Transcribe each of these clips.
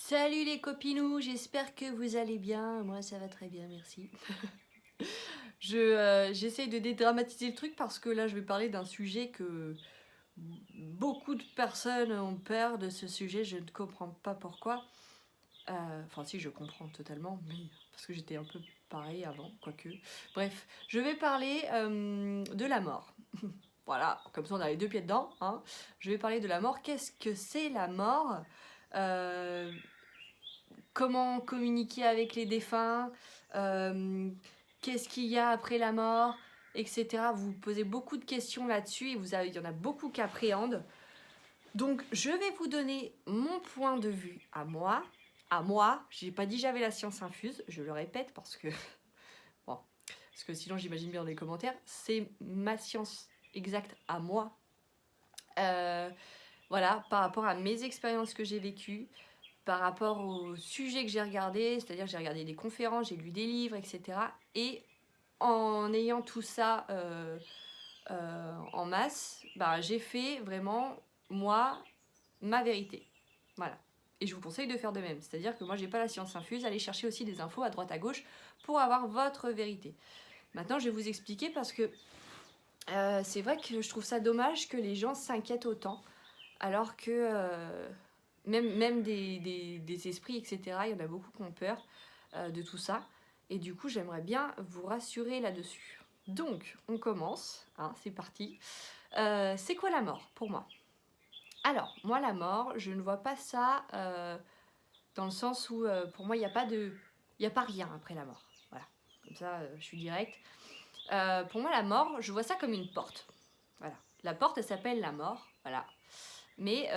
Salut les copinous, j'espère que vous allez bien. Moi ça va très bien, merci. J'essaye de dédramatiser le truc parce que là je vais parler d'un sujet que beaucoup de personnes ont peur de ce sujet, je ne comprends pas pourquoi. Enfin si, je comprends totalement, mais parce que j'étais un peu pareil avant, quoique. Bref, je vais parler de la mort. Voilà, comme ça on a les deux pieds dedans, hein. Je vais parler de la mort. Qu'est-ce que c'est la mort? Euh, Comment communiquer avec les défunts, qu'est-ce qu'il y a après la mort, etc. Vous vous posez beaucoup de questions là-dessus et il y en a beaucoup qui appréhendent. Donc je vais vous donner mon point de vue à moi. J'ai pas dit j'avais la science infuse, je le répète parce que bon, parce que sinon j'imagine bien dans les commentaires, c'est ma science exacte à moi. Voilà, par rapport à mes expériences que j'ai vécues, par rapport au sujet que j'ai regardé, c'est-à-dire que j'ai regardé des conférences, j'ai lu des livres, etc. Et en ayant tout ça en masse, bah, j'ai fait vraiment, moi, ma vérité. Voilà. Et je vous conseille de faire de même. C'est-à-dire que moi, j'ai pas la science infuse, allez chercher aussi des infos à droite à gauche pour avoir votre vérité. Maintenant, je vais vous expliquer parce que c'est vrai que je trouve ça dommage que les gens s'inquiètent autant, alors que même des esprits, etc., il y en a beaucoup qui ont peur de tout ça. Et du coup, j'aimerais bien vous rassurer là-dessus. Donc, on commence, hein, c'est parti. C'est quoi la mort pour moi? Alors, moi, la mort, je ne vois pas ça dans le sens où, pour moi, il n'y a pas rien après la mort. Voilà, comme ça, je suis directe. Pour moi, la mort, je vois ça comme une porte. Voilà, la porte, elle s'appelle la mort. Voilà, mais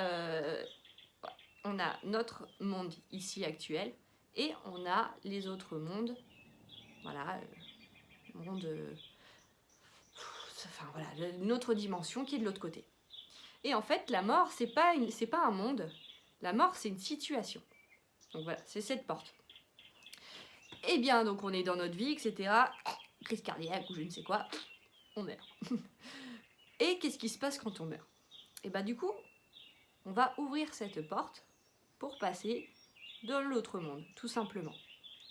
on a notre monde ici actuel et on a les autres mondes. Voilà, monde. Enfin voilà, une autre dimension qui est de l'autre côté. Et en fait, la mort, c'est pas un monde. La mort, c'est une situation. Donc voilà, c'est cette porte. Et bien, donc on est dans notre vie, etc. Crise cardiaque ou je ne sais quoi, on meurt. Et qu'est-ce qui se passe quand on meurt? Et bah du coup, on va ouvrir cette porte pour passer dans l'autre monde, tout simplement.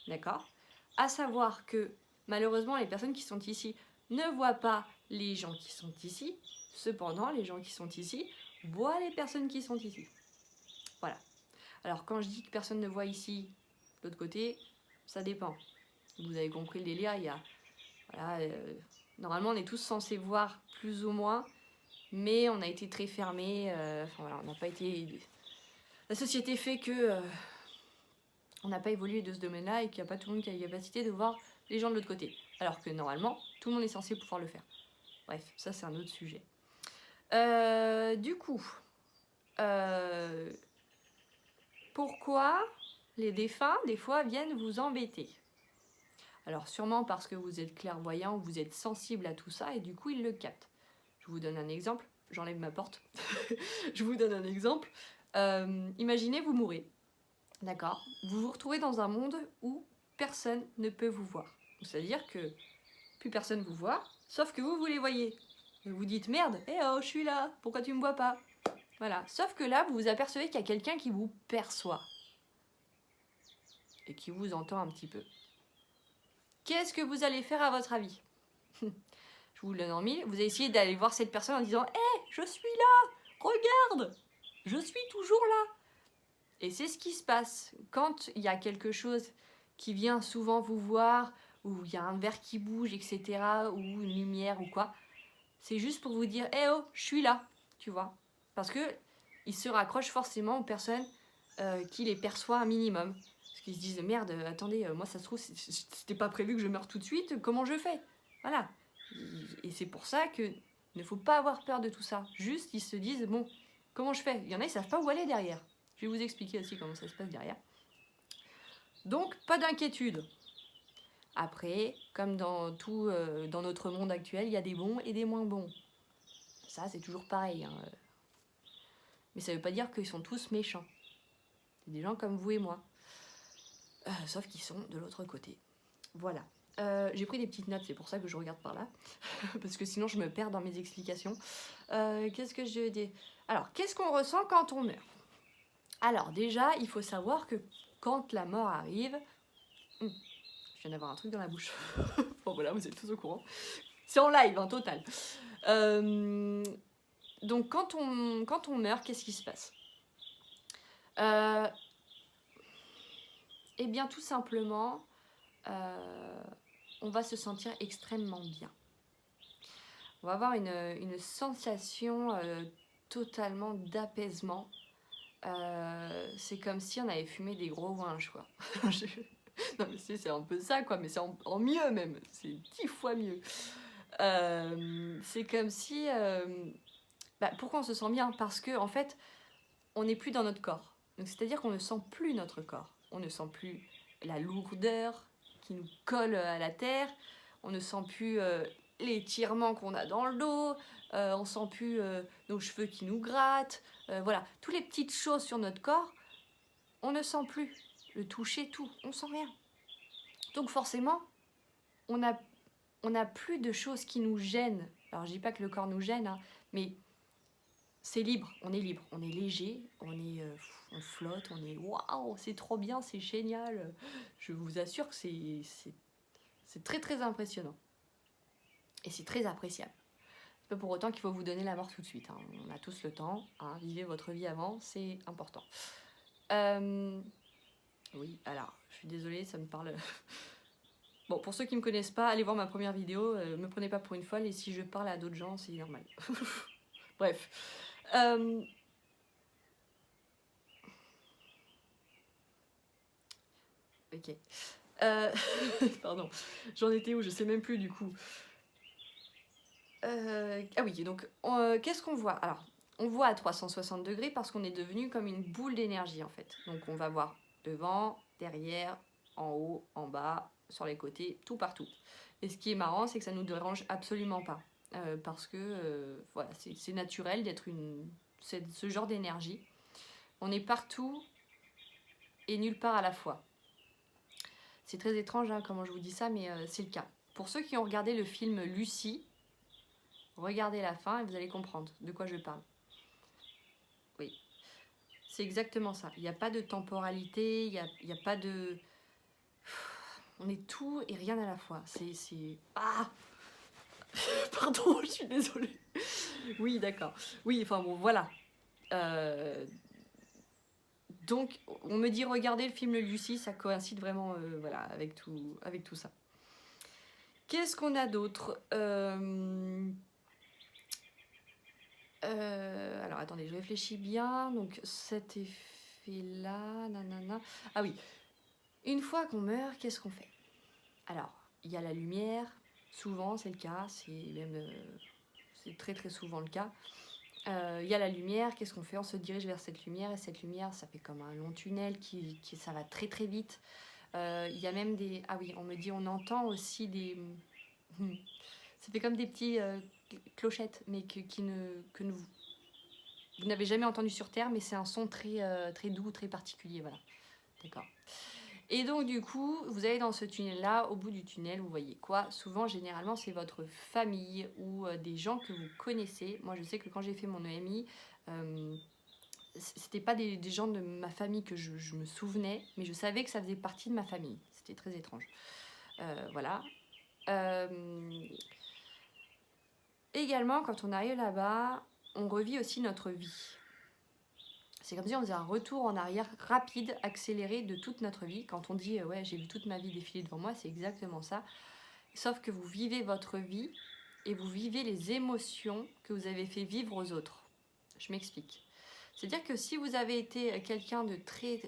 D'accord? À savoir que malheureusement, les personnes qui sont ici ne voient pas les gens qui sont ici. Cependant, les gens qui sont ici voient les personnes qui sont ici. Voilà. Alors, quand je dis que personne ne voit ici, de l'autre côté, ça dépend. Vous avez compris le délire, il y a. Voilà, normalement, on est tous censés voir plus ou moins, mais on a été très fermés. Enfin voilà, on n'a pas été. La société fait que. On n'a pas évolué de ce domaine-là et qu'il n'y a pas tout le monde qui a la capacité de voir les gens de l'autre côté. Alors que normalement, tout le monde est censé pouvoir le faire. Bref, ça c'est un autre sujet. Du coup, pourquoi les défunts, des fois, viennent vous embêter? Alors sûrement parce que vous êtes clairvoyant, vous êtes sensible à tout ça et du coup ils le captent. Je vous donne un exemple, j'enlève ma porte. Je vous donne un exemple. Imaginez vous mourrez, d'accord? Vous vous retrouvez dans un monde où personne ne peut vous voir. C'est-à-dire que plus personne vous voit, sauf que vous les voyez. Et vous dites merde, oh je suis là, pourquoi tu me vois pas? Voilà. Sauf que là vous vous apercevez qu'il y a quelqu'un qui vous perçoit et qui vous entend un petit peu. Qu'est-ce que vous allez faire à votre avis? Je vous le donne en mille. Vous allez essayer d'aller voir cette personne en disant je suis là, regarde, je suis toujours là. Et c'est ce qui se passe quand il y a quelque chose qui vient souvent vous voir, ou il y a un verre qui bouge, etc., ou une lumière ou quoi. C'est juste pour vous dire oh, je suis là, tu vois. Parce que ils se raccrochent forcément aux personnes qui les perçoivent un minimum. Parce qu'ils se disent merde, attendez, moi ça se trouve, c'était pas prévu que je meure tout de suite, comment je fais? Voilà. Et c'est pour ça que ne faut pas avoir peur de tout ça. Juste, ils se disent bon, comment je fais? Il y en a, ils savent pas où aller derrière. Je vais vous expliquer aussi comment ça se passe derrière. Donc, pas d'inquiétude. Après, comme dans tout, dans notre monde actuel, il y a des bons et des moins bons. Ça, c'est toujours pareil. Hein. Mais ça veut pas dire qu'ils sont tous méchants. C'est des gens comme vous et moi. Sauf qu'ils sont de l'autre côté. Voilà. J'ai pris des petites notes, c'est pour ça que je regarde par là. Parce que sinon, je me perds dans mes explications. Qu'est-ce que je dis? Alors, qu'est-ce qu'on ressent quand on meurt? Alors déjà, il faut savoir que quand la mort arrive... je viens d'avoir un truc dans la bouche. Bon voilà, vous êtes tous au courant. C'est en live, hein, total. Donc quand on meurt, qu'est-ce qui se passe? Eh bien tout simplement, on va se sentir extrêmement bien. On va avoir une sensation totalement d'apaisement. C'est comme si on avait fumé des gros ouinges, quoi. Non mais c'est un peu ça, quoi, mais c'est en mieux même. C'est 10 fois mieux. C'est comme si... pourquoi on se sent bien? Parce que en fait, on n'est plus dans notre corps. Donc c'est-à-dire qu'on ne sent plus notre corps. On ne sent plus la lourdeur qui nous colle à la terre. On ne sent plus l'étirement qu'on a dans le dos. On sent plus nos cheveux qui nous grattent. Voilà, toutes les petites choses sur notre corps, on ne sent plus. Le toucher, tout, on sent rien. Donc forcément, on n'a plus de choses qui nous gênent. Alors je dis pas que le corps nous gêne, hein, mais c'est libre, on est léger, on flotte, on est waouh, c'est trop bien, c'est génial. Je vous assure que c'est très très impressionnant. Et c'est très appréciable. C'est pas pour autant qu'il faut vous donner la mort tout de suite, hein. On a tous le temps, hein. Vivez votre vie avant, c'est important. Oui, alors, je suis désolée, ça me parle... Bon, pour ceux qui me connaissent pas, allez voir ma première vidéo, me prenez pas pour une folle, et si je parle à d'autres gens, c'est normal. Bref. Ok. Pardon, j'en étais où? Je sais même plus du coup. Ah oui, donc qu'est-ce qu'on voit? Alors, on voit à 360 degrés parce qu'on est devenu comme une boule d'énergie en fait. Donc on va voir devant, derrière, en haut, en bas, sur les côtés, tout partout. Et ce qui est marrant, c'est que ça nous dérange absolument pas. Parce que voilà, c'est naturel d'être ce genre d'énergie. On est partout et nulle part à la fois. C'est très étrange hein, comment je vous dis ça, mais c'est le cas. Pour ceux qui ont regardé le film Lucie, regardez la fin et vous allez comprendre de quoi je parle. Oui, c'est exactement ça. Il n'y a pas de temporalité, il n'y a pas de... On est tout et rien à la fois. C'est... Ah pardon, je suis désolée. Oui, d'accord. Oui, enfin bon, voilà. Donc, on me dit regardez le film Lucie, ça coïncide vraiment voilà, avec tout ça. Qu'est-ce qu'on a d'autre alors attendez, je réfléchis bien. Donc cet effet-là, nanana. Ah oui, une fois qu'on meurt, qu'est-ce qu'on fait? Alors, il y a la lumière, souvent c'est le cas, c'est très très souvent le cas. Il y a la lumière, qu'est-ce qu'on fait? On se dirige vers cette lumière, et cette lumière, ça fait comme un long tunnel ça va très très vite. Il y a même des... Ah oui, on me dit, on entend aussi des... Ça fait comme des petits clochettes, mais que vous n'avez jamais entendu sur Terre, mais c'est un son très, très doux, très particulier, voilà. D'accord. Et donc du coup, vous allez dans ce tunnel-là, au bout du tunnel, vous voyez quoi? Souvent, généralement, c'est votre famille ou des gens que vous connaissez. Moi, je sais que quand j'ai fait mon EMI, c'était pas des gens de ma famille que je me souvenais, mais je savais que ça faisait partie de ma famille. C'était très étrange. Voilà. Également, quand on arrive là-bas, on revit aussi notre vie. C'est comme si on faisait un retour en arrière rapide, accéléré de toute notre vie. Quand on dit ouais, j'ai vu toute ma vie défiler devant moi, c'est exactement ça. Sauf que vous vivez votre vie et vous vivez les émotions que vous avez fait vivre aux autres. Je m'explique. C'est-à-dire que si vous avez été quelqu'un de très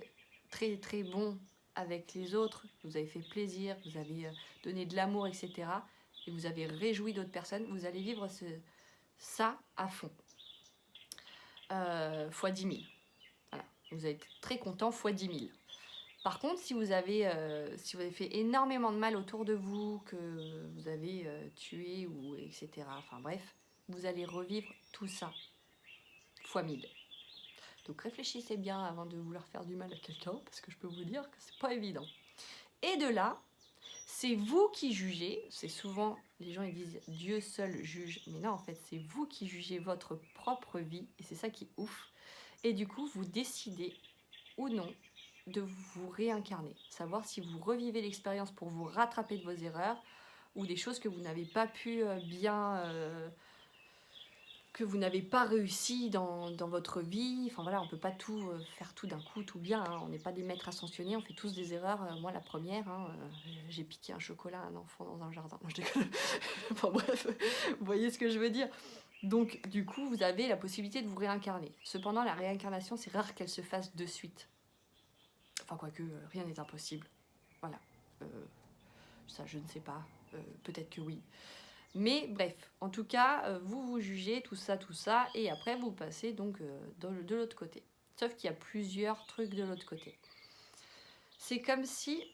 très très bon avec les autres, vous avez fait plaisir, vous avez donné de l'amour, etc., et vous avez réjoui d'autres personnes, vous allez vivre ça à fond. Fois 10 000. Voilà. Vous allez être très content fois 10 000. Par contre, si vous avez fait énormément de mal autour de vous, que vous avez tué, ou etc., enfin bref, vous allez revivre tout ça fois 1000. Donc réfléchissez bien avant de vouloir faire du mal à quelqu'un, parce que je peux vous dire que c'est pas évident. Et de là, c'est vous qui jugez. C'est souvent, les gens ils disent Dieu seul juge, mais non, en fait, c'est vous qui jugez votre propre vie, et c'est ça qui est ouf. Et du coup, vous décidez ou non de vous réincarner. Savoir si vous revivez l'expérience pour vous rattraper de vos erreurs ou des choses que vous n'avez pas pu que vous n'avez pas réussi dans votre vie. Enfin voilà, on ne peut pas tout faire tout d'un coup, tout bien. Hein. On n'est pas des maîtres ascensionnés, on fait tous des erreurs. Moi, la première, j'ai piqué un chocolat à un enfant dans un jardin. Non, je déconne. Enfin bref, vous voyez ce que je veux dire. Donc, du coup, vous avez la possibilité de vous réincarner. Cependant, la réincarnation, c'est rare qu'elle se fasse de suite. Enfin, quoique, rien n'est impossible. Voilà. Ça, je ne sais pas. Peut-être que oui. Mais bref, en tout cas, vous vous jugez, tout ça, et après vous passez donc de l'autre côté. Sauf qu'il y a plusieurs trucs de l'autre côté. C'est comme si...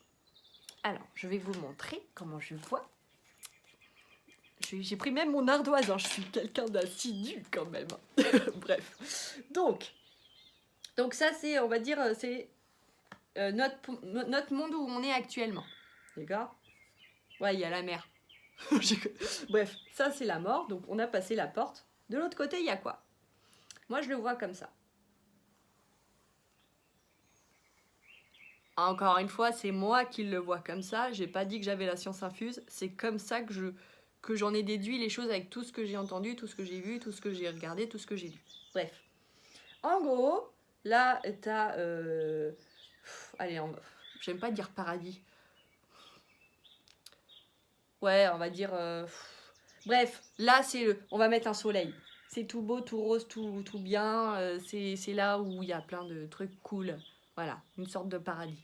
Alors, je vais vous montrer comment je vois. J'ai pris même mon ardoise, hein. Je suis quelqu'un d'assidu quand même. Bref. Donc ça, c'est, on va dire, c'est notre monde où on est actuellement. D'accord ? Ouais, il y a la mer. Bref, ça c'est la mort, donc on a passé la porte. De l'autre côté, il y a quoi? Moi, je le vois comme ça. Encore une fois, c'est moi qui le vois comme ça. J'ai pas dit que j'avais la science infuse. C'est comme ça que j'en ai déduit les choses avec tout ce que j'ai entendu, tout ce que j'ai vu, tout ce que j'ai regardé, tout ce que j'ai lu. Bref. En gros, là, t'as... allez, j'aime pas dire paradis. Ouais, on va dire... Bref, là, on va mettre un soleil. C'est tout beau, tout rose, tout bien. C'est là où il y a plein de trucs cool. Voilà, une sorte de paradis.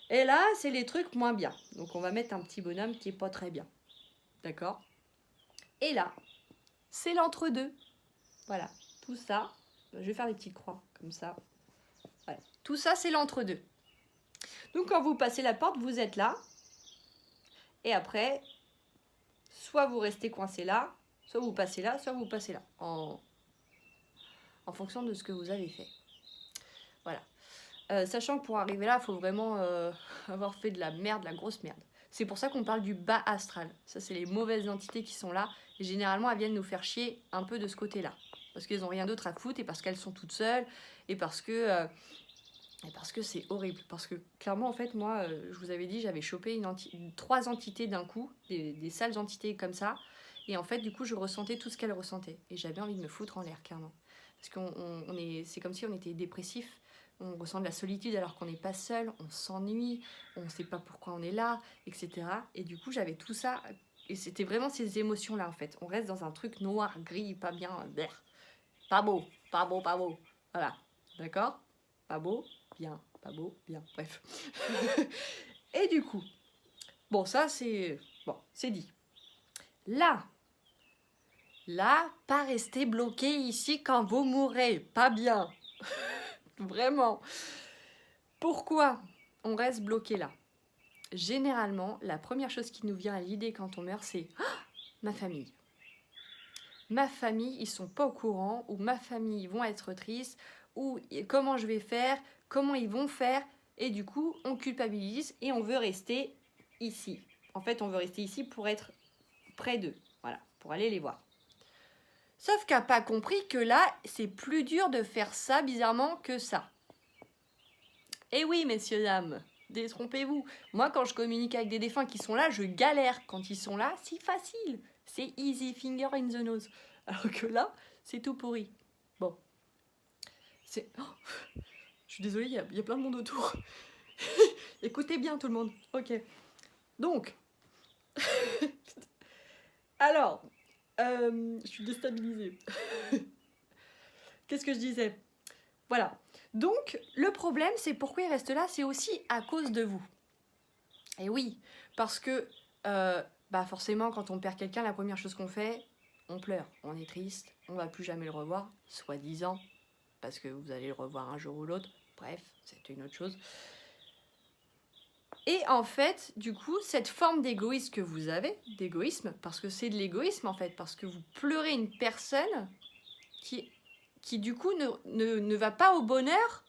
Et là, c'est les trucs moins bien. Donc, on va mettre un petit bonhomme qui est pas très bien. D'accord? Et là, c'est l'entre-deux. Voilà, tout ça. Je vais faire des petites croix, comme ça. Voilà. Tout ça, c'est l'entre-deux. Donc, quand vous passez la porte, vous êtes là. Et après, soit vous restez coincé là, soit vous passez là, soit vous passez là. En fonction de ce que vous avez fait. Voilà. Sachant que pour arriver là, il faut vraiment avoir fait de la merde, de la grosse merde. C'est pour ça qu'on parle du bas astral. Ça, c'est les mauvaises entités qui sont là. Et généralement, elles viennent nous faire chier un peu de ce côté-là. Parce qu'elles n'ont rien d'autre à foutre et parce qu'elles sont toutes seules. Et parce que c'est horrible. Parce que clairement, en fait, moi, je vous avais dit, j'avais chopé 3 entités d'un coup. Des sales entités comme ça. Et en fait, du coup, je ressentais tout ce qu'elles ressentaient. Et j'avais envie de me foutre en l'air, clairement. Parce que c'est comme si on était dépressif. On ressent de la solitude alors qu'on n'est pas seul, on s'ennuie, on ne sait pas pourquoi on est là, etc. Et du coup, j'avais tout ça, et c'était vraiment ces émotions-là, en fait. On reste dans un truc noir, gris, pas bien, pas beau, pas beau, pas beau. Voilà, d'accord? Pas beau, bien, pas beau, bien, bref. Et du coup, bon, ça, c'est dit. Là, pas rester bloqué ici quand vous mourrez, pas bien. Vraiment. Pourquoi on reste bloqué là? Généralement, la première chose qui nous vient à l'idée quand on meurt, c'est ma famille. Ma famille, ils sont pas au courant, ou ma famille, ils vont être tristes, ou comment je vais faire, comment ils vont faire, et du coup, on culpabilise et on veut rester ici. En fait, on veut rester ici pour être près d'eux, voilà, pour aller les voir. Sauf qu'elle n'a pas compris que là, c'est plus dur de faire ça bizarrement que ça. Eh oui, messieurs, dames, détrompez-vous. Moi, quand je communique avec des défunts qui sont là, je galère. Quand ils sont là, c'est facile. C'est easy, finger in the nose. Alors que là, c'est tout pourri. Bon. Je suis désolée, il y a plein de monde autour. Écoutez bien tout le monde. Ok. Donc. Alors. Je suis déstabilisée. Qu'est-ce que je disais? Voilà. Donc, le problème, c'est pourquoi il reste là, c'est aussi à cause de vous. Et oui, parce que forcément, quand on perd quelqu'un, la première chose qu'on fait, on pleure, on est triste, on va plus jamais le revoir, soi-disant, parce que vous allez le revoir un jour ou l'autre. Bref, c'est une autre chose. Et en fait, du coup, cette forme d'égoïsme que vous avez, d'égoïsme, parce que c'est de l'égoïsme en fait, parce que vous pleurez une personne qui du coup ne va pas au bonheur,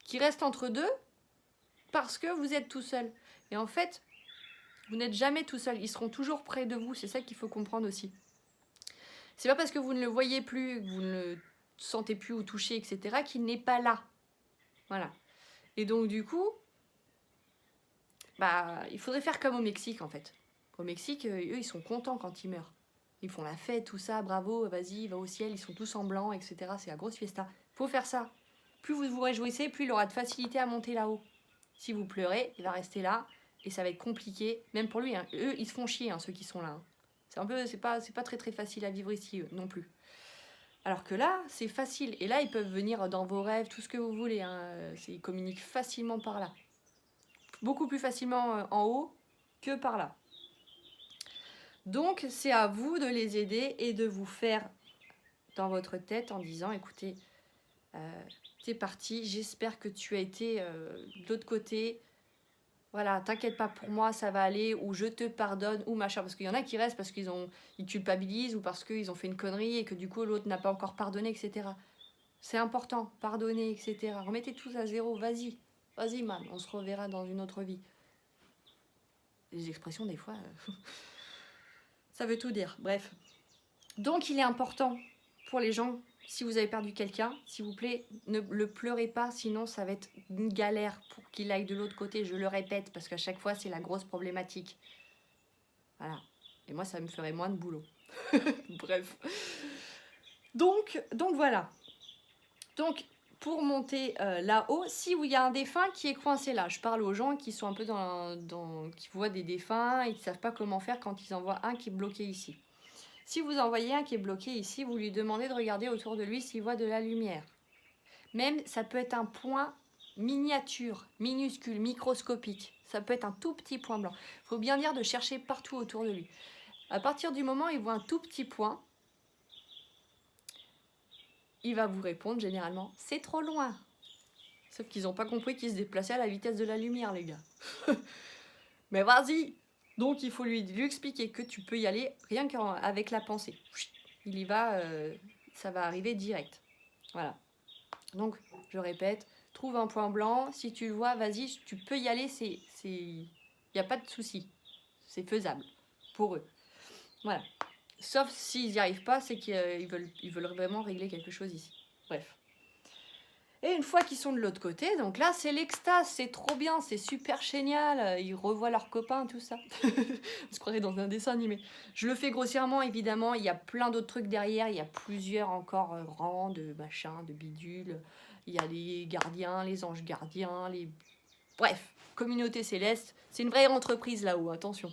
qui reste entre deux, parce que vous êtes tout seul. Et en fait, vous n'êtes jamais tout seul, ils seront toujours près de vous, c'est ça qu'il faut comprendre aussi. C'est pas parce que vous ne le voyez plus, que vous ne le sentez plus ou touchez, etc., qu'il n'est pas là. Voilà. Et donc du coup, bah, il faudrait faire comme au Mexique en fait. Au Mexique, eux, ils sont contents quand ils meurent. Ils font la fête, tout ça, bravo, vas-y, va au ciel, ils sont tous en blanc, etc. C'est la grosse fiesta. Faut faire ça. Plus vous vous réjouissez, plus il aura de facilité à monter là-haut. Si vous pleurez, il va rester là et ça va être compliqué, même pour lui. Hein. Eux, ils se font chier, hein, ceux qui sont là. Hein. C'est pas très très facile à vivre ici, eux, non plus. Alors que là, c'est facile. Et là, ils peuvent venir dans vos rêves, tout ce que vous voulez. Hein. Ils communiquent facilement par là. Beaucoup plus facilement en haut que par là. Donc, c'est à vous de les aider et de vous faire dans votre tête en disant, écoutez, t'es parti, j'espère que tu as été de l'autre côté. Voilà, t'inquiète pas pour moi, ça va aller, ou je te pardonne, ou machin. Parce qu'il y en a qui restent parce ils culpabilisent ou parce qu'ils ont fait une connerie et que du coup l'autre n'a pas encore pardonné, etc. C'est important, pardonner, etc. Remettez tout à zéro, vas-y, man, on se reverra dans une autre vie. Les expressions, des fois, ça veut tout dire. Bref. Donc, il est important pour les gens, si vous avez perdu quelqu'un, s'il vous plaît, ne le pleurez pas, sinon ça va être une galère pour qu'il aille de l'autre côté. Je le répète, parce qu'à chaque fois, c'est la grosse problématique. Voilà. Et moi, ça me ferait moins de boulot. Bref. Donc voilà. Donc, pour monter là-haut, si il y a un défunt qui est coincé là, je parle aux gens qui sont un peu qui voient des défunts et qui ne savent pas comment faire quand ils en voient un qui est bloqué ici. Si vous en voyez un qui est bloqué ici, vous lui demandez de regarder autour de lui s'il voit de la lumière. Même, ça peut être un point miniature, minuscule, microscopique. Ça peut être un tout petit point blanc. Il faut bien dire de chercher partout autour de lui. À partir du moment où il voit un tout petit point, il va vous répondre généralement « c'est trop loin ». Sauf qu'ils n'ont pas compris qu'il se déplaçait à la vitesse de la lumière, les gars. Mais vas-y. Donc il faut lui expliquer que tu peux y aller rien qu'avec la pensée. Il y va, ça va arriver direct. Voilà. Donc, je répète, trouve un point blanc. Si tu le vois, vas-y, tu peux y aller. Il n'y a pas de souci. C'est faisable pour eux. Voilà. Sauf s'ils n'y arrivent pas, c'est qu'ils veulent vraiment régler quelque chose ici. Bref. Et une fois qu'ils sont de l'autre côté, donc là, c'est l'extase, c'est trop bien, c'est super génial. Ils revoient leurs copains, tout ça. On se croirait dans un dessin animé. Je le fais grossièrement, évidemment. Il y a plein d'autres trucs derrière. Il y a plusieurs encore rangs de machins, de bidules. Il y a les gardiens, les anges gardiens, les... Bref, communauté céleste. C'est une vraie entreprise là-haut, attention.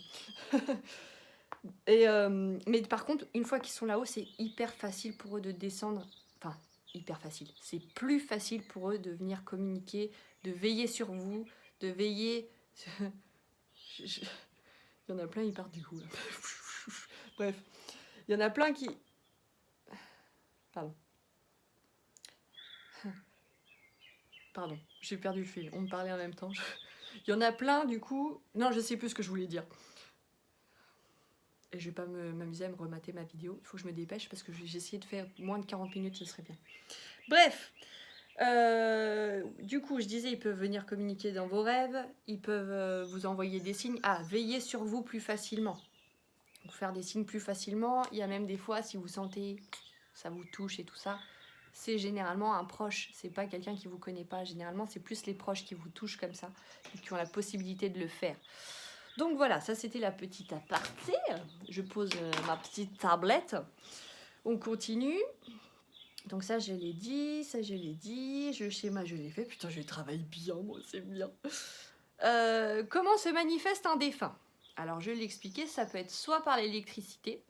Mais par contre, une fois qu'ils sont là-haut, c'est hyper facile pour eux de descendre. Enfin, hyper facile. C'est plus facile pour eux de venir communiquer, de veiller sur vous, de veiller... Il y en a plein, ils partent du coup. Là. Bref, il y en a plein qui... Pardon, j'ai perdu le fil. On me parlait en même temps. Il y en a plein, du coup... Non, je sais plus ce que je voulais dire. Et je vais pas m'amuser à me remater ma vidéo. Il faut que je me dépêche parce que j'ai essayé de faire moins de 40 minutes, ce serait bien. Bref, du coup, je disais, ils peuvent venir communiquer dans vos rêves. Ils peuvent vous envoyer des signes. Ah, veiller sur vous plus facilement. Pour faire des signes plus facilement. Il y a même des fois, si vous sentez, ça vous touche et tout ça, c'est généralement un proche. C'est pas quelqu'un qui vous connaît pas. Généralement, c'est plus les proches qui vous touchent comme ça et qui ont la possibilité de le faire. Donc voilà, ça c'était la petite aparté. Je pose ma petite tablette. On continue. Donc ça, je l'ai dit, ça, je l'ai dit. Le schéma, je l'ai fait. Putain, je travaille bien, moi, c'est bien. Comment se manifeste un défunt? Alors, je vais l'expliquer. Ça peut être soit par l'électricité.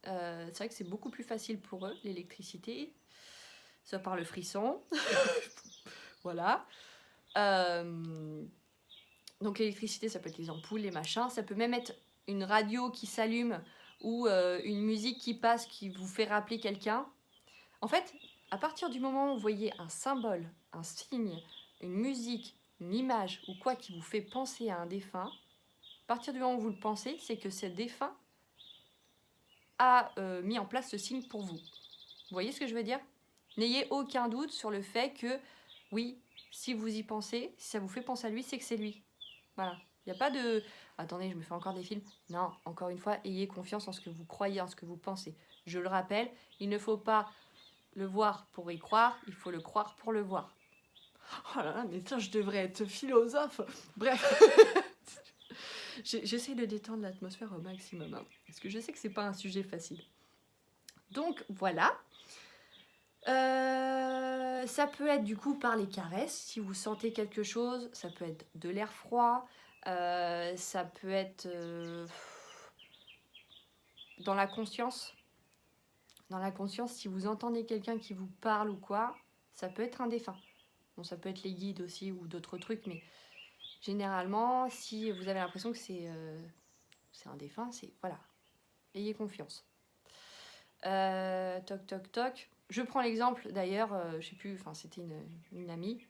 C'est vrai que c'est beaucoup plus facile pour eux, l'électricité. Soit par le frisson. Voilà. Donc l'électricité, ça peut être les ampoules, les machins. Ça peut même être une radio qui s'allume ou une musique qui passe qui vous fait rappeler quelqu'un. En fait, à partir du moment où vous voyez un symbole, un signe, une musique, une image ou quoi qui vous fait penser à un défunt, à partir du moment où vous le pensez, c'est que ce défunt a mis en place ce signe pour vous. Vous voyez ce que je veux dire? N'ayez aucun doute sur le fait que, oui, si vous y pensez, si ça vous fait penser à lui, c'est que c'est lui. Voilà. Il n'y a pas de... Attendez, je me fais encore des films. Non, encore une fois, ayez confiance en ce que vous croyez, en ce que vous pensez. Je le rappelle, il ne faut pas le voir pour y croire, il faut le croire pour le voir. Oh là là, mais ça, je devrais être philosophe. Bref, j'essaie de détendre l'atmosphère au maximum, hein, parce que je sais que c'est pas un sujet facile. Donc voilà. Ça peut être du coup par les caresses, si vous sentez quelque chose, ça peut être de l'air froid, ça peut être dans la conscience. Dans la conscience, si vous entendez quelqu'un qui vous parle ou quoi, ça peut être un défunt. Bon, ça peut être les guides aussi ou d'autres trucs, mais généralement, si vous avez l'impression que c'est un défunt, c'est voilà, ayez confiance. Toc toc toc. Je prends l'exemple d'ailleurs, je sais plus, enfin c'était une amie.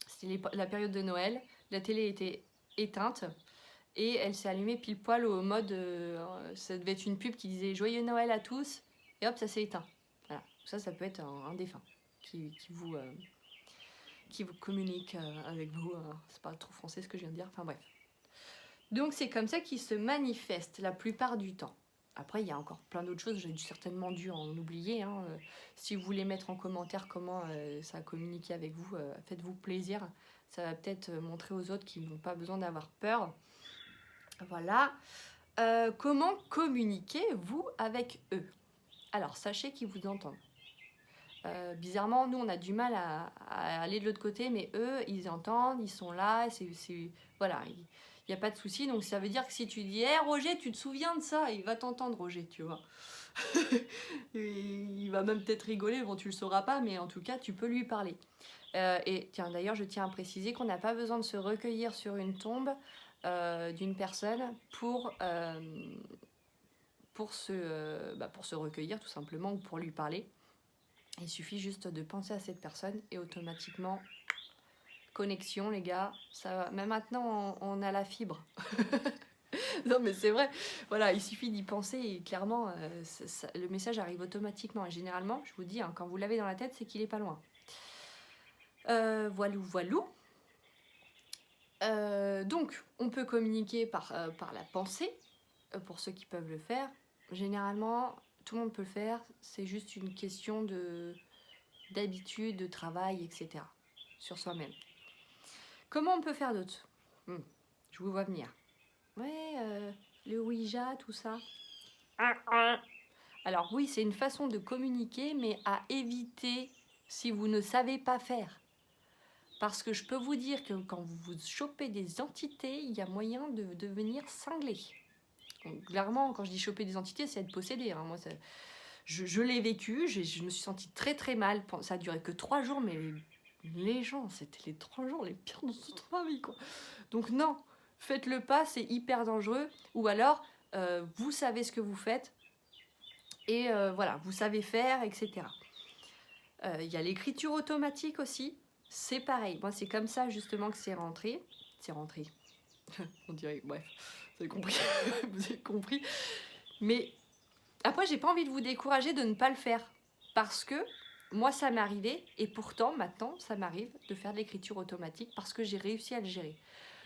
C'était la période de Noël, la télé était éteinte et elle s'est allumée pile poil au mode, ça devait être une pub qui disait Joyeux Noël à tous et hop ça s'est éteint. Voilà, ça peut être un défunt qui vous communique avec vous. C'est pas trop français ce que je viens de dire, enfin bref. Donc c'est comme ça qu'il se manifeste la plupart du temps. Après, il y a encore plein d'autres choses, j'ai certainement dû en oublier. Hein. Si vous voulez mettre en commentaire comment ça a communiqué avec vous, faites-vous plaisir. Ça va peut-être montrer aux autres qu'ils n'ont pas besoin d'avoir peur. Voilà. Comment communiquez-vous avec eux? Alors, sachez qu'ils vous entendent. Bizarrement, nous, on a du mal à aller de l'autre côté, mais eux, ils entendent, ils sont là, voilà, il n'y a pas de souci. Donc, ça veut dire que si tu dis hey, « Roger, tu te souviens de ça ?» Il va t'entendre, Roger, tu vois. Il va même peut-être rigoler, bon, tu le sauras pas, mais en tout cas, tu peux lui parler. Et tiens, d'ailleurs, je tiens à préciser qu'on n'a pas besoin de se recueillir sur une tombe d'une personne pour se recueillir, tout simplement, ou pour lui parler. Il suffit juste de penser à cette personne et automatiquement, connexion les gars, ça va. Même maintenant on a la fibre. Non mais c'est vrai, voilà, il suffit d'y penser et clairement le message arrive automatiquement. Et généralement, je vous dis, hein, quand vous l'avez dans la tête, c'est qu'il est pas loin. Voilou. Donc on peut communiquer par la pensée, pour ceux qui peuvent le faire. Généralement, tout le monde peut le faire, c'est juste une question d'habitude, de travail, etc. sur soi-même. Comment on peut faire d'autre? Je vous vois venir. Ouais, le Ouija, tout ça. Alors oui, c'est une façon de communiquer, mais à éviter si vous ne savez pas faire. Parce que je peux vous dire que quand vous chopez des entités, il y a moyen de devenir cinglé. Donc, clairement, quand je dis choper des entités, c'est être possédé. Hein. Moi, je l'ai vécu, je me suis sentie très très mal. Ça a duré que 3 jours, mais les gens, c'était les 3 jours les pires de toute ma vie, quoi. Donc non, faites-le pas, c'est hyper dangereux. Ou alors, vous savez ce que vous faites, et voilà, vous savez faire, etc. Il y a l'écriture automatique aussi, c'est pareil. Moi, c'est comme ça justement que c'est rentré. C'est rentré. On dirait, bref, vous avez compris. Vous avez compris. Mais après, j'ai pas envie de vous décourager de ne pas le faire. Parce que moi, ça m'est arrivé. Et pourtant, maintenant, ça m'arrive de faire de l'écriture automatique parce que j'ai réussi à le gérer.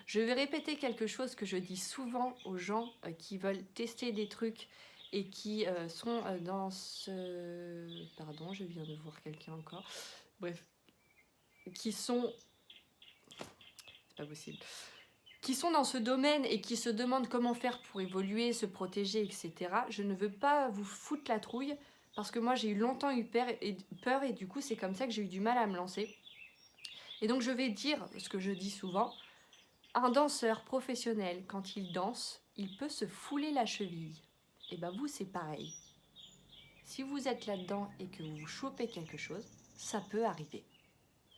Je vais répéter quelque chose que je dis souvent aux gens qui veulent tester des trucs et qui sont dans ce... Pardon, je viens de voir quelqu'un encore. Bref. Qui sont... C'est pas possible. Qui sont dans ce domaine et qui se demandent comment faire pour évoluer, se protéger, etc. Je ne veux pas vous foutre la trouille parce que moi, j'ai longtemps eu peur et du coup, c'est comme ça que j'ai eu du mal à me lancer. Et donc, je vais dire ce que je dis souvent. Un danseur professionnel, quand il danse, il peut se fouler la cheville. Et ben vous, c'est pareil. Si vous êtes là-dedans et que vous chopez quelque chose, ça peut arriver.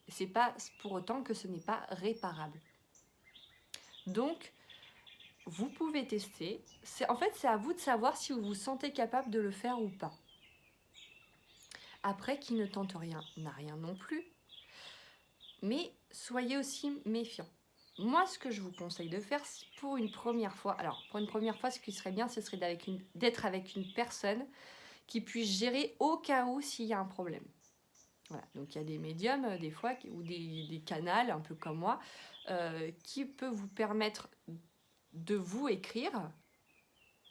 C'est pas pour autant que ce n'est pas réparable. Donc, vous pouvez tester. En fait, c'est à vous de savoir si vous vous sentez capable de le faire ou pas. Après, qui ne tente rien n'a rien non plus. Mais soyez aussi méfiants. Moi, ce que je vous conseille de faire, c'est pour une première fois, alors pour une première fois, ce qui serait bien, ce serait d'être avec une personne qui puisse gérer au cas où s'il y a un problème. Voilà. Donc il y a des médiums des fois, ou des canals, un peu comme moi, qui peuvent vous permettre de vous écrire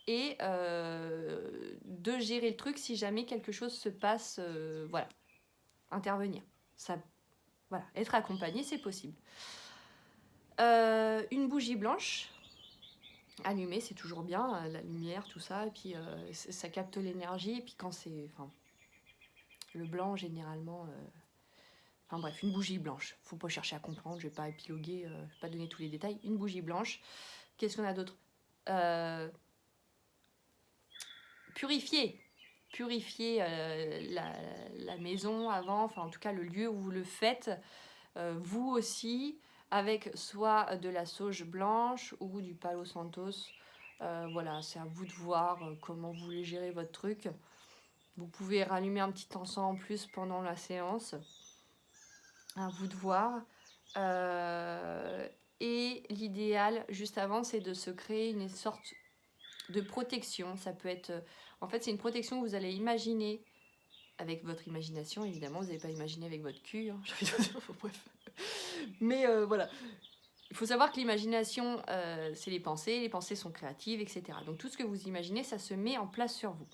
et de gérer le truc si jamais quelque chose se passe, voilà, intervenir. Ça Voilà, être accompagné, c'est possible. Une bougie blanche allumée, c'est toujours bien, la lumière, tout ça, et puis ça capte l'énergie, et puis quand c'est... Enfin, le blanc, généralement... Enfin bref, une bougie blanche. Faut pas chercher à comprendre, je vais pas épiloguer, je vais pas donner tous les détails. Une bougie blanche. Qu'est-ce qu'on a d'autre? Purifier. Purifier la maison avant, enfin en tout cas le lieu où vous le faites. Vous aussi, avec soit de la sauge blanche ou du Palo Santos. Voilà, c'est à vous de voir comment vous voulez gérer votre truc. Vous pouvez rallumer un petit encens en plus pendant la séance. À vous de voir. Et l'idéal, juste avant, c'est de se créer une sorte de protection. Ça peut être... en fait, c'est une protection que vous allez imaginer avec votre imagination, évidemment. Vous n'allez pas imaginer avec votre cul. Hein. Bref. Mais voilà. Il faut savoir que l'imagination, c'est les pensées. Les pensées sont créatives, etc. Donc tout ce que vous imaginez, ça se met en place sur vous.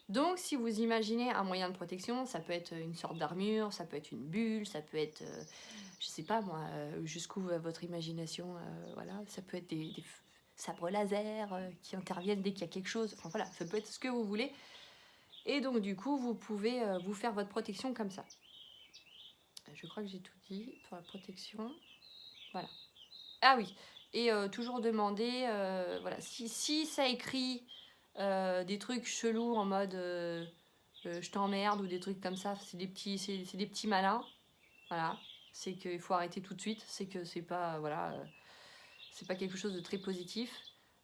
Donc, si vous imaginez un moyen de protection, ça peut être une sorte d'armure, ça peut être une bulle, ça peut être, je sais pas moi, jusqu'où va votre imagination, voilà, ça peut être des sabres laser qui interviennent dès qu'il y a quelque chose, enfin voilà, ça peut être ce que vous voulez. Et donc, du coup, vous pouvez vous faire votre protection comme ça. Je crois que j'ai tout dit pour la protection. Voilà. Ah oui, et toujours demander, voilà, si ça écrit des trucs chelous en mode je t'emmerde ou des trucs comme ça, c'est des petits malins, voilà, c'est qu'il faut arrêter tout de suite, c'est que c'est pas, voilà, c'est pas quelque chose de très positif.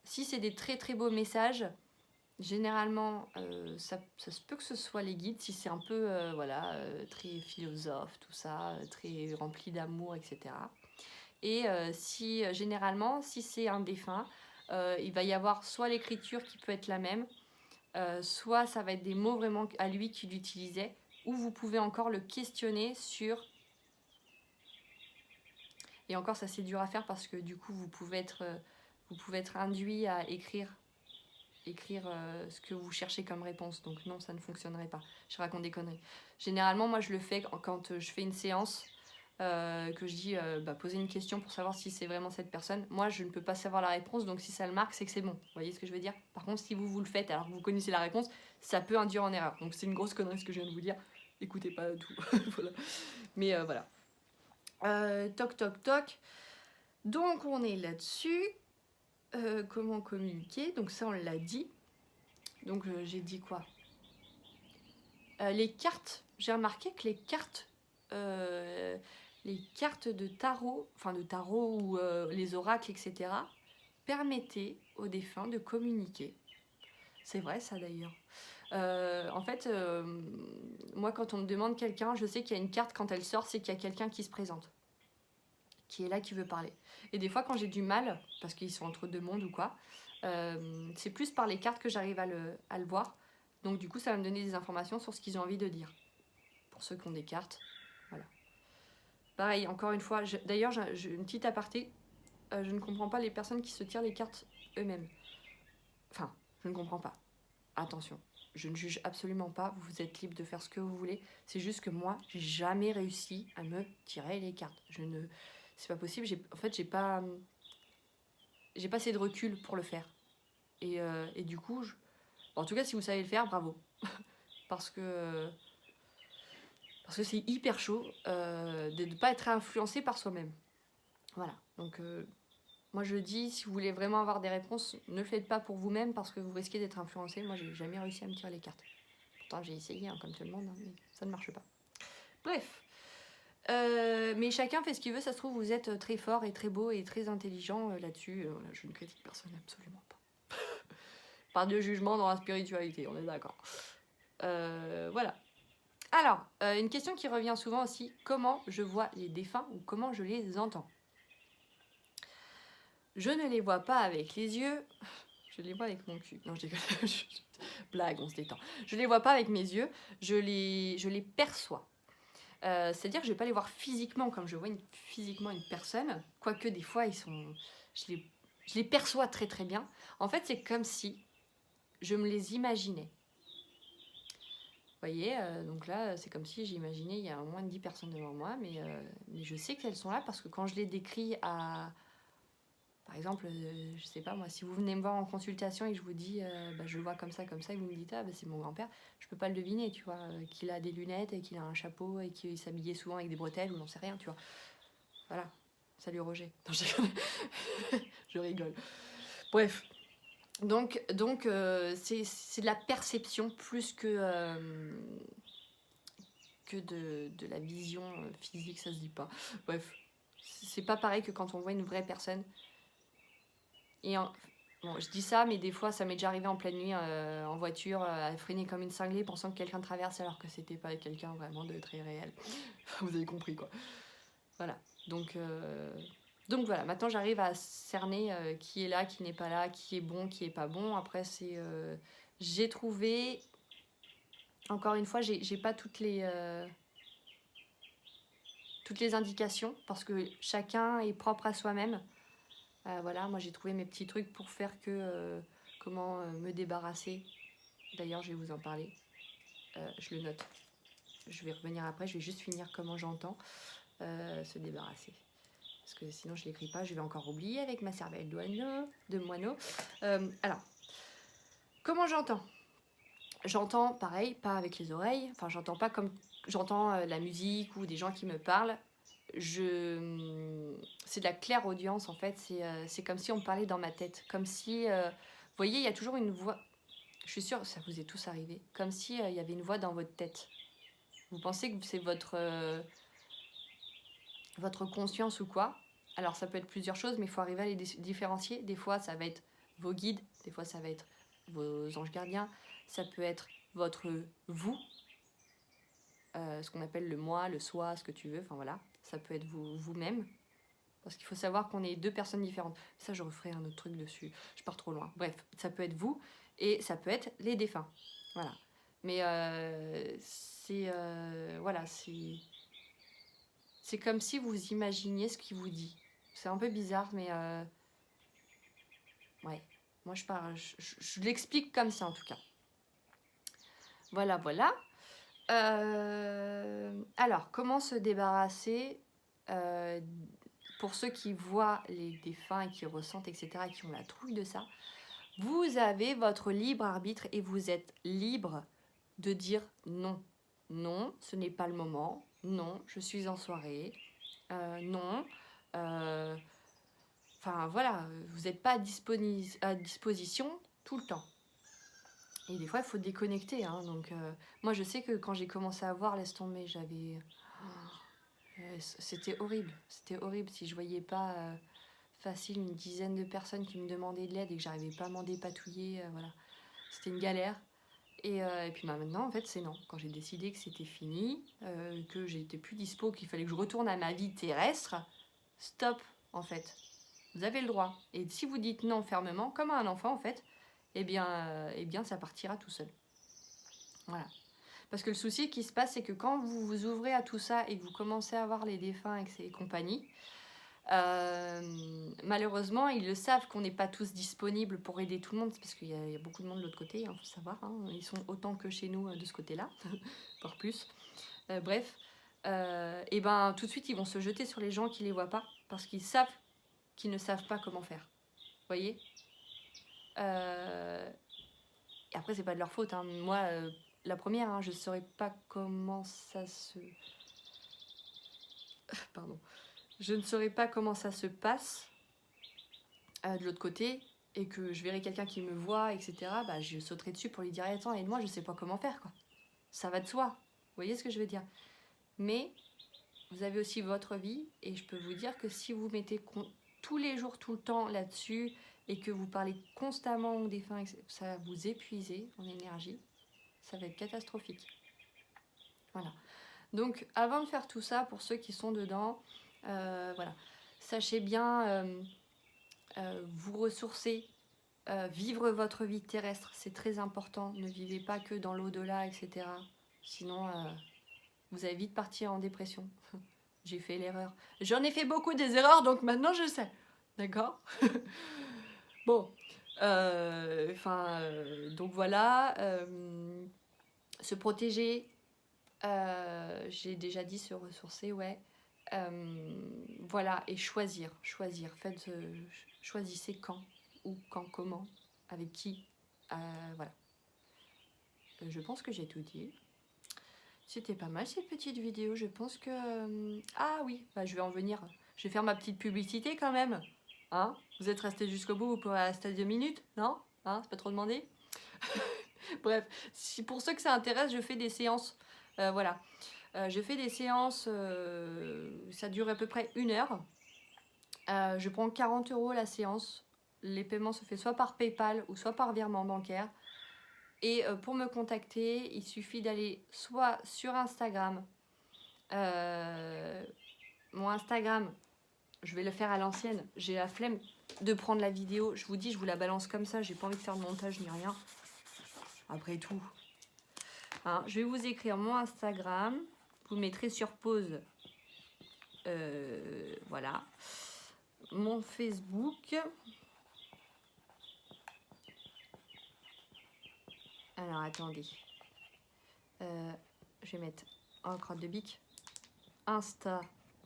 Si c'est des très très beaux messages, généralement ça se peut que ce soit les guides, si c'est un peu, voilà, très philosophe, tout ça, très rempli d'amour, etc. Et généralement, si c'est un défunt, il va y avoir soit l'écriture qui peut être la même, soit ça va être des mots vraiment à lui qu'il utilisait, ou vous pouvez encore le questionner sur... Et encore, ça c'est dur à faire parce que du coup, vous pouvez être induit à écrire ce que vous cherchez comme réponse. Donc non, ça ne fonctionnerait pas. Je raconte des conneries. Généralement, moi, je le fais quand je fais une séance, que je dis poser une question pour savoir si c'est vraiment cette personne. Moi, je ne peux pas savoir la réponse, donc si ça le marque, c'est que c'est bon. Vous voyez ce que je veux dire? Par contre, si vous le faites alors que vous connaissez la réponse, ça peut induire en erreur. Donc c'est une grosse connerie ce que je viens de vous dire. Écoutez pas tout. Voilà. Mais voilà. Toc, toc, toc. Donc on est là-dessus. Comment communiquer? Donc ça, on l'a dit. Donc j'ai dit quoi? Les cartes. J'ai remarqué que les cartes de tarot, ou les oracles, etc., permettaient aux défunts de communiquer. C'est vrai ça d'ailleurs. En fait, moi quand on me demande quelqu'un, je sais qu'il y a une carte, quand elle sort, c'est qu'il y a quelqu'un qui se présente, qui est là, qui veut parler. Et des fois quand j'ai du mal, parce qu'ils sont entre deux mondes ou quoi, c'est plus par les cartes que j'arrive à le voir. Donc du coup ça va me donner des informations sur ce qu'ils ont envie de dire. Pour ceux qui ont des cartes, voilà. Pareil, encore une fois, d'ailleurs, j'ai une petite aparté. Je ne comprends pas les personnes qui se tirent les cartes eux-mêmes. Enfin, je ne comprends pas. Attention, je ne juge absolument pas. Vous êtes libre de faire ce que vous voulez. C'est juste que moi, j'ai jamais réussi à me tirer les cartes. C'est pas possible. En fait, j'ai pas assez de recul pour le faire. Et du coup, en tout cas, si vous savez le faire, bravo. Parce que c'est hyper chaud de ne pas être influencé par soi-même. Voilà, donc moi je dis, si vous voulez vraiment avoir des réponses, ne le faites pas pour vous-même parce que vous risquez d'être influencé. Moi j'ai jamais réussi à me tirer les cartes. Pourtant j'ai essayé, hein, comme tout le monde, hein, mais ça ne marche pas. Bref, mais chacun fait ce qu'il veut, ça se trouve vous êtes très fort et très beau et très intelligent là-dessus. Je ne critique personne, absolument pas. Pas de jugement dans la spiritualité, on est d'accord. Voilà. Alors, une question qui revient souvent aussi, comment je vois les défunts ou comment je les entends? Je ne les vois pas avec les yeux, je les vois avec mon cul. Non, je déconne. Blague, on se détend. Je les vois pas avec mes yeux, je les perçois. C'est-à-dire que je vais pas les voir physiquement comme je vois physiquement une personne, quoique des fois je les perçois très très bien. En fait, c'est comme si je me les imaginais. voyez, donc là, c'est comme si j'imaginais il y a moins de 10 personnes devant moi, mais je sais qu'elles sont là parce que quand je les décris à... Par exemple, je sais pas moi, si vous venez me voir en consultation et que je vous dis, je le vois comme ça, et vous me dites, ah c'est mon grand-père, je peux pas le deviner, tu vois, qu'il a des lunettes et qu'il a un chapeau et qu'il s'habillait souvent avec des bretelles ou j'en sais rien, tu vois. Voilà. Salut Roger. Non, je rigole. Bref. Donc c'est de la perception plus que de la vision physique, ça se dit pas. Bref. C'est pas pareil que quand on voit une vraie personne. Et bon, je dis ça, mais des fois, ça m'est déjà arrivé en pleine nuit en voiture, à freiner comme une cinglée, pensant que quelqu'un traverse alors que c'était pas quelqu'un vraiment de très réel. Vous avez compris quoi. Voilà. Donc voilà, maintenant j'arrive à cerner qui est là, qui n'est pas là, qui est bon, qui est pas bon. Après, j'ai trouvé. Encore une fois, j'ai pas toutes les indications parce que chacun est propre à soi-même. Voilà, moi j'ai trouvé mes petits trucs pour faire comment me débarrasser. D'ailleurs, je vais vous en parler. Je le note. Je vais revenir après, je vais juste finir comment j'entends se débarrasser. Parce que sinon je ne l'écris pas, je vais encore oublier avec ma cervelle de moineau. Alors, comment j'entends? J'entends pareil, pas avec les oreilles. Enfin, j'entends pas comme j'entends la musique ou des gens qui me parlent. C'est de la claire audience en fait. C'est comme si on me parlait dans ma tête. Comme si, vous voyez, il y a toujours une voix. Je suis sûre que ça vous est tous arrivé. Comme si il y avait une voix dans votre tête. Vous pensez que c'est votre conscience ou quoi. Alors ça peut être plusieurs choses, mais il faut arriver à les différencier. Des fois, ça va être vos guides, des fois, ça va être vos anges gardiens, ça peut être votre vous, ce qu'on appelle le moi, le soi, ce que tu veux, enfin voilà. Ça peut être vous-même, parce qu'il faut savoir qu'on est deux personnes différentes. Ça, je referai un autre truc dessus, je pars trop loin. Bref, ça peut être vous, et ça peut être les défunts. Voilà. Mais voilà, c'est comme si vous imaginiez ce qu'il vous dit. C'est un peu bizarre, mais ouais. Moi, je l'explique comme ça, en tout cas. Voilà, voilà. Alors, comment se débarrasser pour ceux qui voient les défunts et qui ressentent, etc., et qui ont la trouille de ça? Vous avez votre libre arbitre et vous êtes libre de dire non. Non, ce n'est pas le moment. Non, je suis en soirée. Non. Enfin voilà, vous n'êtes pas à disposition tout le temps. Et des fois, il faut déconnecter. Hein, donc, moi, je sais que quand j'ai commencé à voir, laisse tomber, c'était horrible. C'était horrible si je voyais pas facile une dizaine de personnes qui me demandaient de l'aide et que j'arrivais pas à m'en dépatouiller. Voilà. C'était une galère. Et puis maintenant, en fait, c'est non. Quand j'ai décidé que c'était fini, que j'étais plus dispo, qu'il fallait que je retourne à ma vie terrestre, stop, en fait. Vous avez le droit. Et si vous dites non fermement, comme à un enfant, en fait, eh bien ça partira tout seul. Voilà. Parce que le souci qui se passe, c'est que quand vous vous ouvrez à tout ça et que vous commencez à voir les défunts et compagnie, malheureusement, ils le savent qu'on n'est pas tous disponibles pour aider tout le monde, parce qu'il y a beaucoup de monde de l'autre côté, il faut savoir. Hein, ils sont autant que chez nous de ce côté-là, voire plus. Bref, et ben tout de suite, ils vont se jeter sur les gens qui ne les voient pas, parce qu'ils savent qu'ils ne savent pas comment faire. Vous voyez et après, c'est pas de leur faute. Hein. Moi, la première, hein, je saurais pas comment ça se... Pardon. Je ne saurais pas comment ça se passe de l'autre côté et que je verrais quelqu'un qui me voit, etc. Bah, je sauterai dessus pour lui dire attends, aide-moi, je sais pas comment faire, quoi. Ça va de soi. Vous voyez ce que je veux dire? Mais vous avez aussi votre vie et je peux vous dire que si vous mettez tous les jours, tout le temps là-dessus et que vous parlez constamment aux défunts, ça va vous épuiser en énergie. Ça va être catastrophique. Voilà. Donc, avant de faire tout ça, pour ceux qui sont dedans, voilà, sachez bien vous ressourcer, vivre votre vie terrestre, c'est très important. Ne vivez pas que dans l'au-delà, etc. Sinon, vous allez vite partir en dépression. J'ai fait l'erreur. J'en ai fait beaucoup des erreurs, donc maintenant je sais. D'accord? Bon. Donc voilà. Se protéger, j'ai déjà dit se ressourcer, ouais. Voilà, et choisir. Faites, choisissez quand, où, quand, comment, avec qui. Voilà. Je pense que j'ai tout dit. C'était pas mal cette petite vidéo. Je pense que... Ah oui, bah, je vais en venir. Je vais faire ma petite publicité quand même. Hein, vous êtes restés jusqu'au bout, vous pouvez rester 2 minutes, non? Hein, c'est pas trop demandé? Bref, si pour ceux que ça intéresse, je fais des séances. Voilà. Je fais des séances, ça dure à peu près 1 heure. Je prends 40 € la séance. Les paiements se font soit par PayPal ou soit par virement bancaire. Et pour me contacter, il suffit d'aller soit sur Instagram. Mon Instagram, je vais le faire à l'ancienne. J'ai la flemme de prendre la vidéo. Je vous dis, je vous la balance comme ça. J'ai pas envie de faire de montage ni rien. Après tout. Hein, je vais vous écrire mon Instagram. Vous le mettrez sur pause. Voilà. Mon Facebook. Alors, attendez. Je vais mettre en crotte de bic. Insta.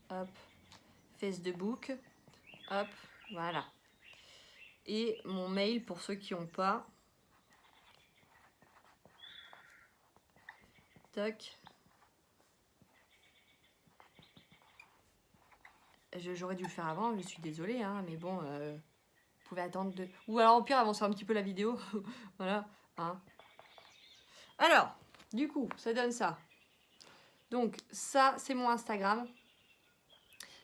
Hop. Facebook. Hop. Voilà. Et mon mail pour ceux qui n'ont pas. Toc. J'aurais dû le faire avant, je suis désolée, hein, mais bon, vous pouvez attendre de... Ou alors au pire, avancer un petit peu la vidéo. Voilà. Hein. Alors, du coup, ça donne ça. Donc, ça, c'est mon Instagram.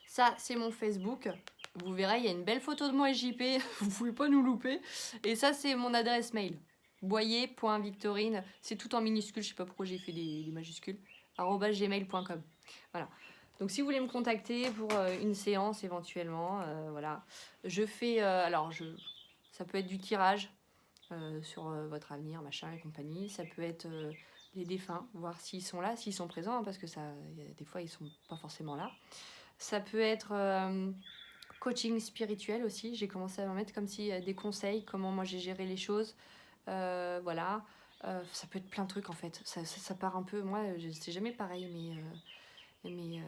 Ça, c'est mon Facebook. Vous verrez, il y a une belle photo de moi et JP. Vous ne pouvez pas nous louper. Et ça, c'est mon adresse mail. boyer.victorine. C'est tout en minuscules. Je ne sais pas pourquoi j'ai fait des majuscules. @gmail.com. Voilà. Donc, si vous voulez me contacter pour une séance éventuellement, voilà. Je fais... ça peut être du tirage sur votre avenir, machin et compagnie. Ça peut être les défunts, voir s'ils sont là, s'ils sont présents, hein, parce que ça, des fois, ils ne sont pas forcément là. Ça peut être coaching spirituel aussi. J'ai commencé à m'en mettre comme si des conseils, comment moi j'ai géré les choses. Voilà. Ça peut être plein de trucs en fait. Ça part un peu... Moi, c'est jamais pareil, mes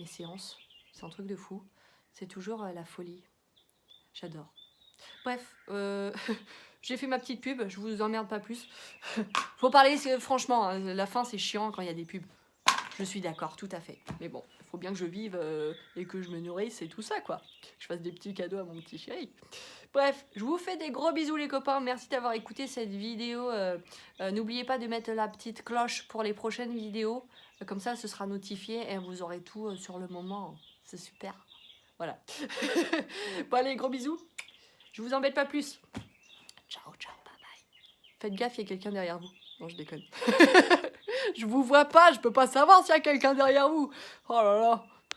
séances. C'est un truc de fou. C'est toujours la folie. J'adore. Bref, j'ai fait ma petite pub. Je vous emmerde pas plus. Faut parler, franchement, hein, la fin c'est chiant quand il y a des pubs. Je suis d'accord, tout à fait. Mais bon, il faut bien que je vive et que je me nourrisse et tout ça, quoi. Que je fasse des petits cadeaux à mon petit chéri. Bref, je vous fais des gros bisous les copains. Merci d'avoir écouté cette vidéo. N'oubliez pas de mettre la petite cloche pour les prochaines vidéos. Comme ça, ce sera notifié et vous aurez tout sur le moment. C'est super. Voilà. Bon allez, gros bisous. Je vous embête pas plus. Ciao, ciao, bye bye. Faites gaffe, il y a quelqu'un derrière vous. Non, je déconne. Je vous vois pas, je peux pas savoir s'il y a quelqu'un derrière vous. Oh là là.